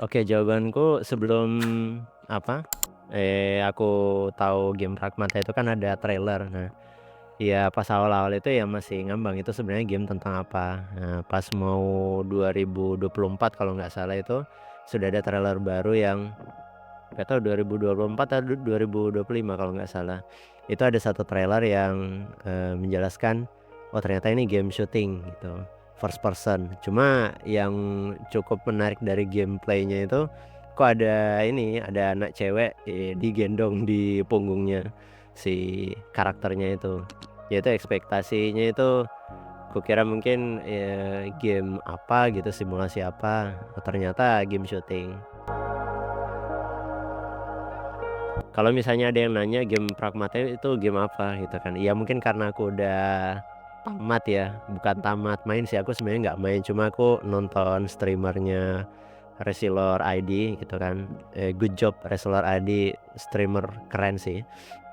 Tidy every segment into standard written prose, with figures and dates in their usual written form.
Oke, jawabanku sebelum apa, aku tahu game Pragmata itu kan ada trailer. Nah, ya pas awal-awal itu ya masih ngambang itu sebenarnya game tentang apa. Nah, pas mau 2024 kalau nggak salah itu sudah ada trailer baru yang nggak tahu 2024 atau 2025 kalau nggak salah. Itu ada satu trailer yang menjelaskan, oh ternyata ini game shooting gitu, first person. Cuma yang cukup menarik dari gameplaynya itu kok ada ini, ada anak cewek digendong di punggungnya si karakternya itu. Ya itu ekspektasinya itu kukira mungkin game apa gitu, simulasi apa, ternyata game shooting. Kalau misalnya ada yang nanya game Pragmata itu game apa gitu kan, ya mungkin karena aku udah tamat ya, bukan tamat main sih, aku sebenarnya nggak main, cuma aku nonton streamernya Resilor ID gitu kan. Good job Resilor ID, streamer keren sih.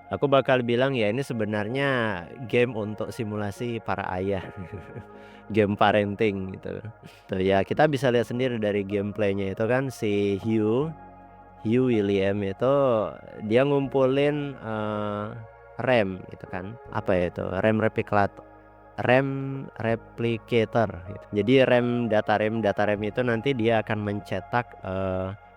Aku bakal bilang ya ini sebenarnya game untuk simulasi para ayah. Game parenting gitu. Tuh ya kita bisa lihat sendiri dari gameplaynya itu kan si Hugh William itu dia ngumpulin RAM gitu kan. Apa ya itu? RAM replicator gitu. Jadi data RAM itu nanti dia akan mencetak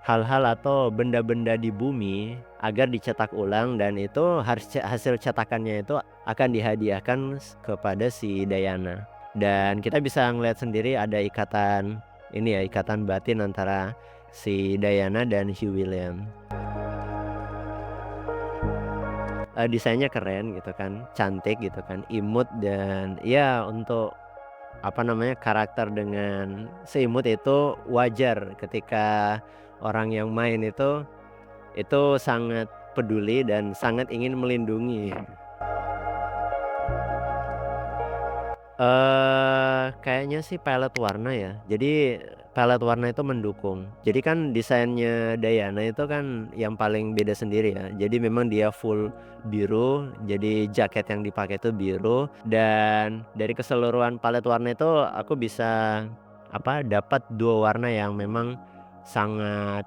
hal-hal atau benda-benda di bumi agar dicetak ulang, dan itu hasil cetakannya itu akan dihadiahkan kepada si Diana. Dan kita bisa ngeliat sendiri ada ikatan batin antara si Diana dan Hugh William. Desainnya keren gitu kan, cantik gitu kan, imut, dan ya untuk apa namanya, karakter dengan seimut itu wajar ketika orang yang main itu sangat peduli dan sangat ingin melindungi. Kayaknya sih palet warna ya. Jadi palet warna itu mendukung. Jadi kan desainnya Diana itu kan yang paling beda sendiri ya. Jadi memang dia full biru, jadi jaket yang dipakai itu biru, dan dari keseluruhan palet warna itu aku bisa dapat dua warna yang memang sangat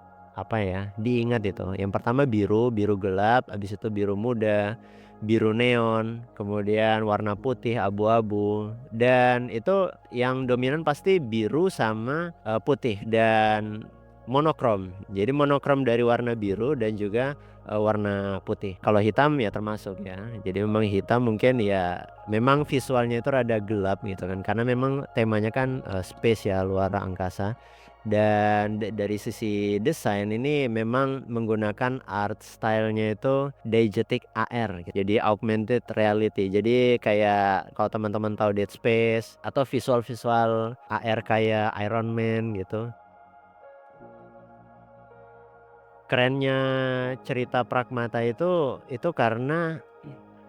diingat itu. Yang pertama biru, biru gelap, habis itu biru muda, biru neon, kemudian warna putih abu-abu, dan itu yang dominan pasti biru sama putih dan monokrom. Jadi monokrom dari warna biru dan juga warna putih. Kalau hitam ya termasuk ya. Jadi memang hitam mungkin ya memang visualnya itu rada gelap gitu kan, karena memang temanya kan space ya, luar angkasa. Dan dari sisi desain ini memang menggunakan art stylenya itu diegetic AR gitu. Jadi augmented reality. Jadi kayak kalau teman-teman tahu Dead Space atau visual-visual AR kayak Iron Man gitu. Kerennya cerita Pragmata itu karena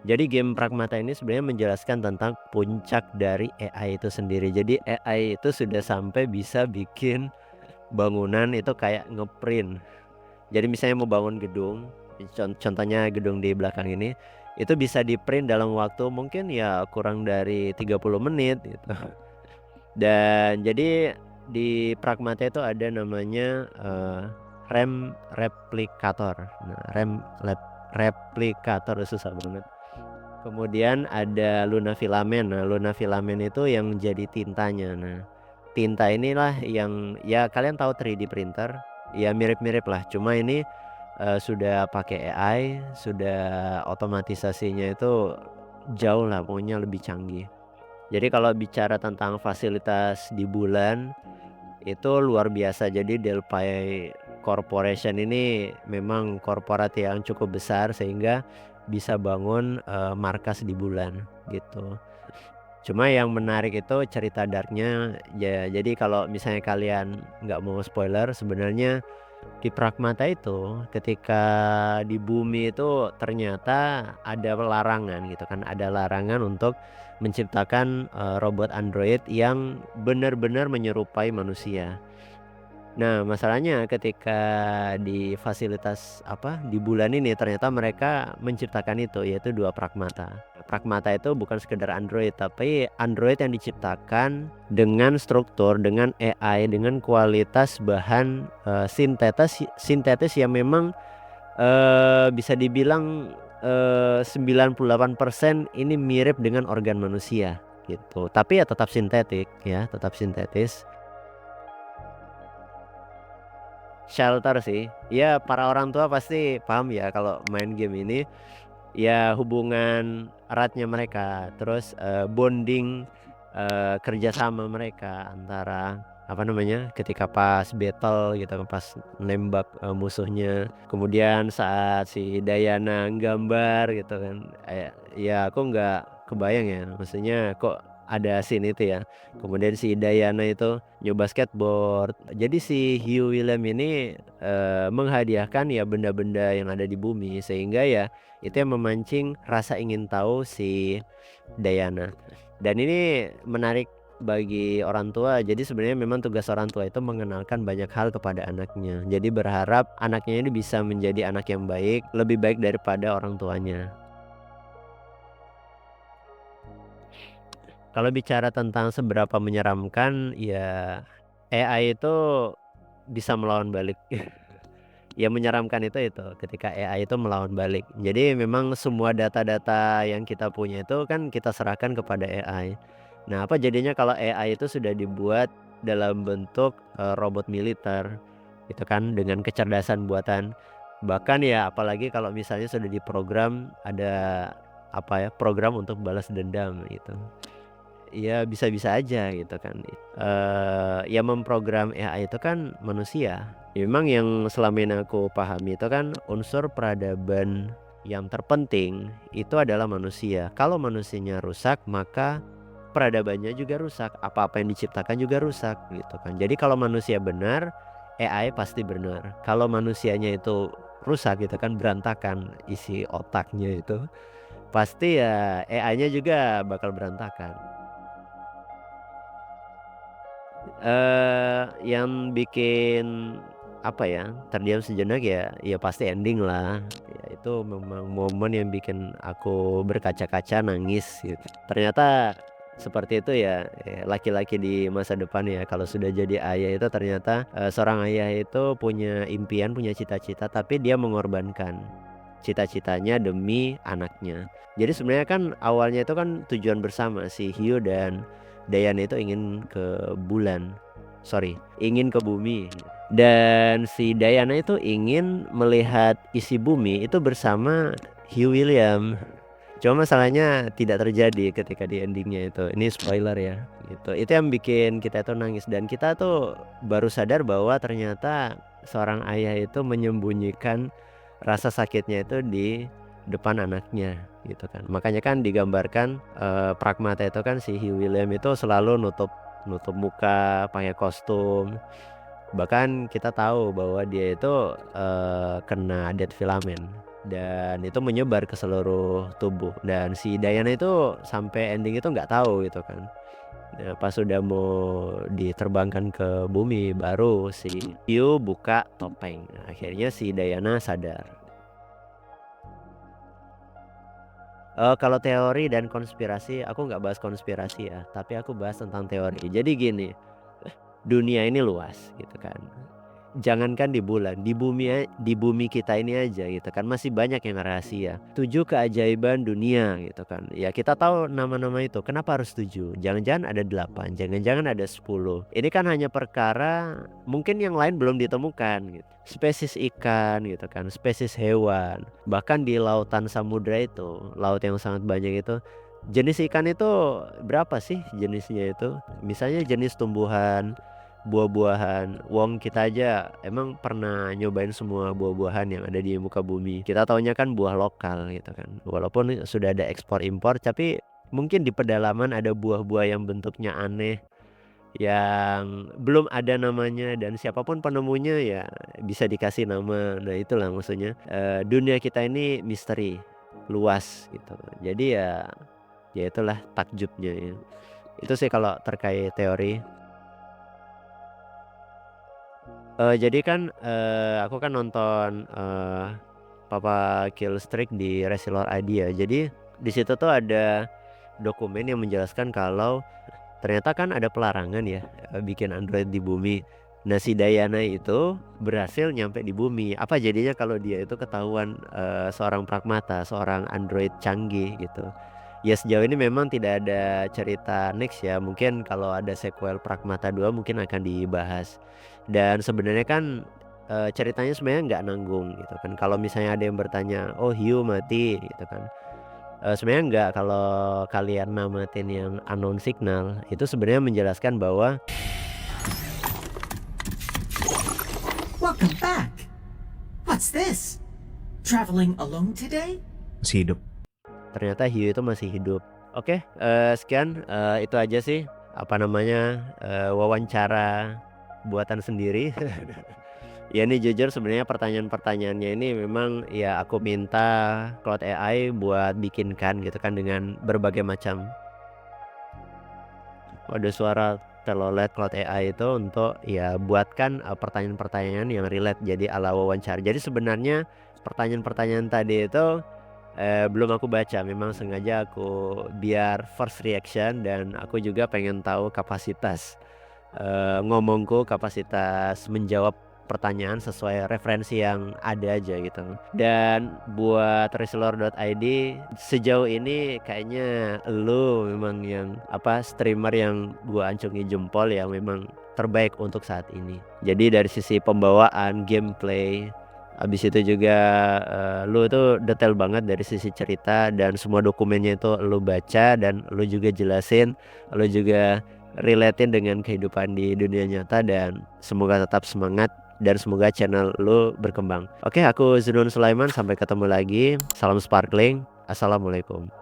jadi game Pragmata ini sebenarnya menjelaskan tentang puncak dari AI itu sendiri. Jadi AI itu sudah sampai bisa bikin bangunan itu kayak ngeprint. Jadi misalnya mau bangun gedung, contohnya gedung di belakang ini, itu bisa di-print dalam waktu mungkin ya kurang dari 30 menit gitu. Dan jadi di Pragmata itu ada namanya RAM replicator. Nah, replicator susah banget. Kemudian ada Luna Filament. Nah, Luna Filament itu yang jadi tintanya. Nah, tinta inilah yang ya kalian tahu 3D printer, ya mirip-mirip lah. Cuma ini sudah pakai AI, sudah otomatisasinya itu jauh lah, pokoknya lebih canggih. Jadi kalau bicara tentang fasilitas di bulan itu luar biasa. Jadi Delphi Corporation ini memang korporat yang cukup besar sehingga bisa bangun markas di bulan gitu. Cuma yang menarik itu cerita darknya ya. Jadi kalau misalnya kalian nggak mau spoiler, sebenarnya di Pragmata itu ketika di bumi itu ternyata ada larangan gitu kan, ada larangan untuk menciptakan robot android yang benar-benar menyerupai manusia. Nah, masalahnya ketika di fasilitas di bulan ini ternyata mereka menciptakan itu, yaitu dua Pragmata. Pragmata itu bukan sekedar Android, tapi Android yang diciptakan dengan struktur, dengan AI, dengan kualitas bahan sintetis yang memang bisa dibilang 98% ini mirip dengan organ manusia gitu. Tapi ya tetap sintetik ya, tetap sintetis. Shelter sih. Ya para orang tua pasti paham ya kalau main game ini ya hubungan eratnya mereka, terus bonding kerjasama mereka antara apa namanya ketika pas battle gitu kan, pas nembak musuhnya, kemudian saat si Diana gambar gitu kan, ya aku nggak kebayang ya, maksudnya kok ada scene itu ya, kemudian si Diana itu nyoba skateboard, jadi si Hugh William ini menghadiahkan ya benda-benda yang ada di bumi, sehingga ya itu yang memancing rasa ingin tahu si Diana. Dan ini menarik bagi orang tua. Jadi sebenarnya memang tugas orang tua itu mengenalkan banyak hal kepada anaknya. Jadi berharap anaknya ini bisa menjadi anak yang baik, lebih baik daripada orang tuanya. Kalau bicara tentang seberapa menyeramkan, ya AI itu bisa melawan balik. Yang menyeramkan itu ketika AI itu melawan balik. Jadi memang semua data-data yang kita punya itu kan kita serahkan kepada AI. Nah, apa jadinya kalau AI itu sudah dibuat dalam bentuk robot militer gitu kan, dengan kecerdasan buatan. Bahkan ya apalagi kalau misalnya sudah diprogram ada apa ya, program untuk balas dendam gitu. Ya bisa-bisa aja gitu kan. Yang memprogram AI itu kan manusia. Ya memang yang selama ini aku pahami itu kan unsur peradaban yang terpenting itu adalah manusia. Kalau manusianya rusak, maka peradabannya juga rusak. Apa-apa yang diciptakan juga rusak gitu kan. Jadi kalau manusia benar, AI pasti benar. Kalau manusianya itu rusak gitu kan, berantakan isi otaknya itu, pasti ya AI-nya juga bakal berantakan. Yang bikin apa ya, terdiam sejenak ya pasti ending lah. Ya itu memang momen yang bikin aku berkaca-kaca nangis gitu. Ternyata seperti itu ya, laki-laki di masa depan ya kalau sudah jadi ayah itu ternyata seorang ayah itu punya impian, punya cita-cita, tapi dia mengorbankan cita-citanya demi anaknya. Jadi sebenarnya kan awalnya itu kan tujuan bersama si Hugh dan Diana itu ingin ke bulan. Ingin ke bumi. Dan si Diana itu ingin melihat isi bumi itu bersama Hugh William. Cuma masalahnya tidak terjadi ketika di endingnya itu. Ini spoiler ya gitu. Itu yang bikin kita itu nangis, dan kita tuh baru sadar bahwa ternyata seorang ayah itu menyembunyikan rasa sakitnya itu di depan anaknya gitu kan. Makanya kan digambarkan Pragmata itu kan si Hugh William itu selalu nutup muka, pakai kostum. Bahkan kita tahu bahwa dia itu kena dead filament dan itu menyebar ke seluruh tubuh, dan si Diana itu sampai ending itu nggak tahu gitu kan. Nah, pas sudah mau diterbangkan ke bumi baru si Hugh buka topeng. Nah, akhirnya si Diana sadar. Kalau teori dan konspirasi, aku nggak bahas konspirasi ya, tapi aku bahas tentang teori. Jadi gini, dunia ini luas gitu kan. Jangankan di bulan, di bumi kita ini aja gitu kan masih banyak yang rahasia. 7 keajaiban dunia gitu kan. Ya kita tahu nama-nama itu. Kenapa harus 7? Jangan-jangan ada 8, jangan-jangan ada 10. Ini kan hanya perkara mungkin yang lain belum ditemukan gitu. Spesies ikan gitu kan, spesies hewan. Bahkan di lautan samudra itu, laut yang sangat banyak itu, jenis ikan itu berapa sih jenisnya itu? Misalnya jenis tumbuhan, buah-buahan. Wong kita aja emang pernah nyobain semua buah-buahan yang ada di muka bumi. Kita taunya kan buah lokal gitu kan. Walaupun sudah ada ekspor impor, tapi mungkin di pedalaman ada buah-buah yang bentuknya aneh, yang belum ada namanya, dan siapapun penemunya ya bisa dikasih nama. Nah itulah maksudnya dunia kita ini misteri luas gitu. Jadi ya itulah takjubnya ya. Itu sih kalau terkait teori. Jadi kan aku kan nonton Papa Killstreak di Resilor ID ya. Jadi Di situ tuh ada dokumen yang menjelaskan kalau ternyata kan ada pelarangan ya, bikin Android di bumi. Nah, si Diana itu berhasil nyampe di bumi. Apa jadinya kalau dia itu ketahuan seorang pragmata, seorang Android canggih gitu. Ya sejauh ini memang tidak ada cerita next ya. Mungkin kalau ada sequel Pragmata 2 mungkin akan dibahas. Dan sebenarnya kan ceritanya sebenarnya nggak nanggung gitu kan. Kalau misalnya ada yang bertanya, oh hiu mati gitu kan. Sebenarnya enggak, kalau kalian namatin yang unknown signal, itu sebenarnya menjelaskan bahwa Welcome back. What's this? Traveling alone today? Masih hidup. ternyata hiu itu masih hidup. Oke, sekian, itu aja sih, apa namanya, wawancara buatan sendiri. Ya ini jujur sebenarnya pertanyaan-pertanyaannya ini memang ya aku minta Claude AI buat bikinkan gitu kan dengan berbagai macam kode suara telolet Claude AI itu untuk ya buatkan pertanyaan-pertanyaan yang relate jadi ala wawancara. Jadi sebenarnya pertanyaan-pertanyaan tadi itu belum aku baca, memang sengaja aku biar first reaction dan aku juga pengen tahu kapasitas ngomongku, kapasitas menjawab pertanyaan sesuai referensi yang ada aja gitu. Dan buat reseller.id sejauh ini kayaknya lu memang yang streamer yang gua acungi jempol yang memang terbaik untuk saat ini. Jadi dari sisi pembawaan, gameplay, habis itu juga lu tuh detail banget dari sisi cerita dan semua dokumennya itu lu baca dan lu juga jelasin, lu juga relatein dengan kehidupan di dunia nyata dan semoga tetap semangat dan semoga channel lu berkembang. Oke, aku Zunun Sulaiman, sampai ketemu lagi. Salam sparkling. Assalamualaikum.